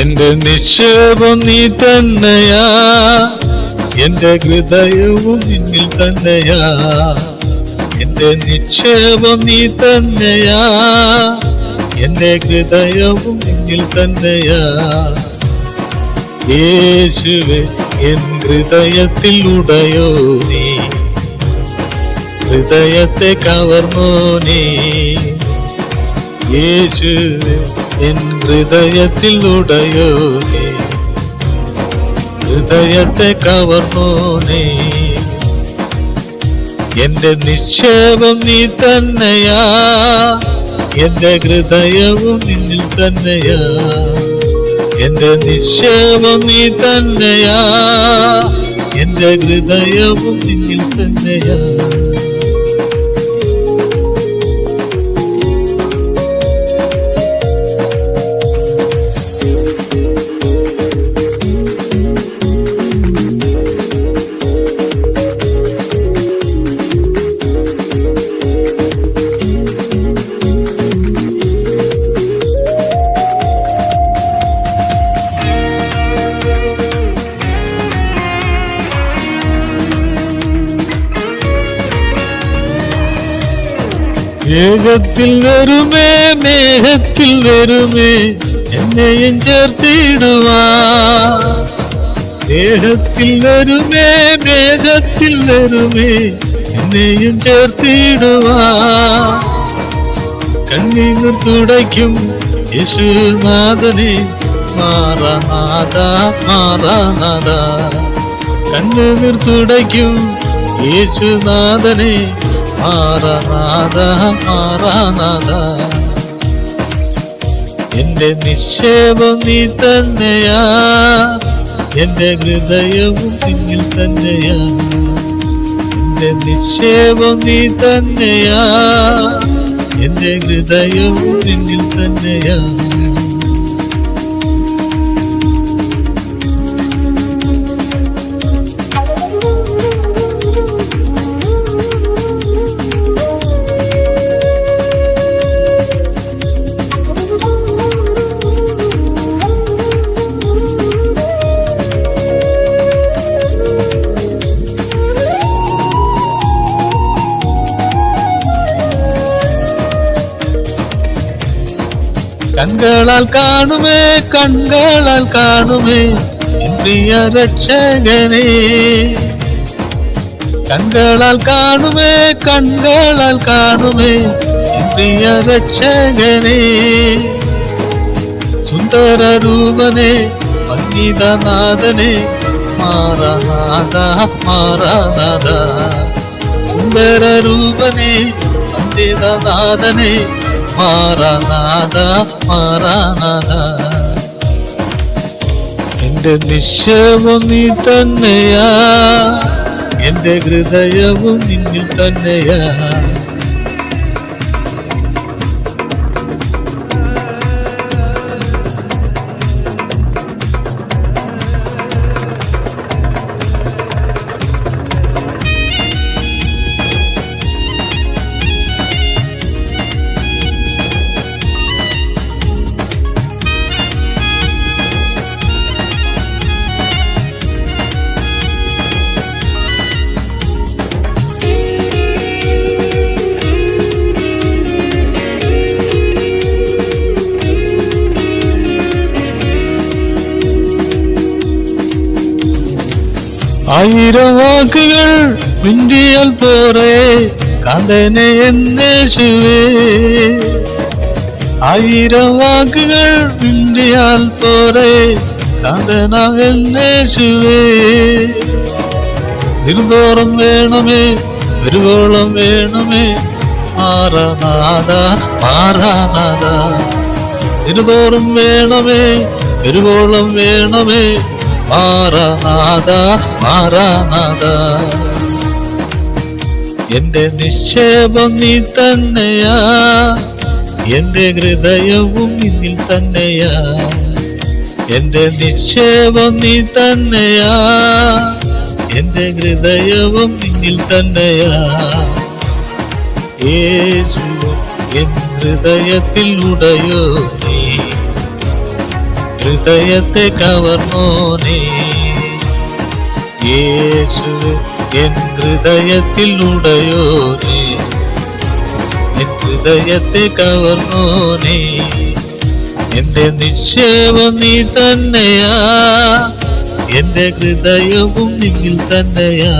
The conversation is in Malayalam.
എന്റെ നിക്ഷേപം നീ തന്നെയാ, എന്റെ ഹൃദയവും നിന്നിൽ തന്നെയാ. എന്റെ നിക്ഷേപം നീ തന്നെയാ, എന്റെ ഹൃദയവും നിന്നിൽ തന്നെയാ. യേശുവേ എൻ ഹൃദയത്തിൽ ഉടയോ നീ, ഹൃദയത്തെ കവർന്നോ നീ. യേശുവേ എൻ ഹൃദയത്തിൽ ഉടയോ നീ, ഹൃദയത്തെ കവർന്നോ നീ. എന്റെ നിക്ഷേപം നീ തന്നെയാ, എന്റെ ഹൃദയവും നിന്നിൽ തന്നെയാ. എന്റെ നിക്ഷേപം നീ തന്നെയാ, എന്റെ ഹൃദയവും നിന്നിൽ തന്നെയാ. മേഘത്തിൽ വരുമേ, മേഘത്തിൽ വരുമേ, എന്നെയും ചേർത്തിടുവാ. മേഘത്തിൽ വരുമേ, മേഘത്തിൽ വരുമേ, എന്നെയും ചേർത്തിടുവാ. കണ്ണീർ തുടയ്ക്കും യേശുനാഥനെ, മാറാനാഥ മാറാനാഥ. കണ്ണീർ തുടയ്ക്കും യേശുനാഥനെ, മാറാനാഥ മാറാനാഥ. എന്റെ നിക്ഷേപം നീ തന്നെയാ, എന്റെ ഹൃദയവും നിന്നിൽ തന്നെയാ. എന്റെ നിക്ഷേപം നീ തന്നെയാ, എന്റെ ഹൃദയവും നിന്നിൽ തന്നെയാ. കണ്ണുകളാൽ കാണുമേ, കണ്ണുകളാൽ കാണുമേ, എൻ പ്രിയ രക്ഷകനെ. കണ്ണുകളാൽ കാണുമേ, കണ്ണുകളാൽ കാണുമേ, എൻ പ്രിയ രക്ഷകനെ. സുന്ദര രൂപനെ, സംഗീതനാഥനെ, മാറാനാഥ മാറാനാഥ. സുന്ദര രൂപനെ, സംഗീതനാഥനെ, മാറാനാഥ മാറാനാഥ. എന്റെ നിക്ഷേപം നീ തന്നെയാ, എന്റെ ഹൃദയവും നിന്നിൽ തന്നെയാ. ആയിരം വാക്കുകൾ മിണ്ടിയാൽ പോരെ കാന്തനെ എന്നേശുവേ. ആയിരം വാക്കുകൾ മിണ്ടിയാൽ പോരെ കാന്തന എന്നേശുവേ. ഇരുതോറും വേണമേ ഒരുവോളം വേണമേ മാറാനാഥ മാറാനാഥ. ഇരുതോറും വേണമേ ഒരുവോളം വേണമേ മാറാനാഥ മാറാനാഥ. എന്റെ നിക്ഷേപം നീ തന്നെയാ, എന്റെ ഹൃദയവും നിന്നിൽ തന്നെയാ. എന്റെ നിക്ഷേപം നീ തന്നെയാ, എന്റെ ഹൃദയവും നിന്നിൽ തന്നെയാ. യേശുവേ എൻ ഹൃദയത്തിൽ ഉടയോ നീ, ഹൃദയത്തെ കവർന്നോനേ. യേശുവേ എൻ ഹൃദയത്തിൽ ഉടയോനേ, എൻ ഹൃദയത്തെ കവർന്നോനേ. എന്റെ നിക്ഷേപം നീ തന്നെയാ, എന്റെ ഹൃദയവും നിന്നിൽ തന്നെയാ.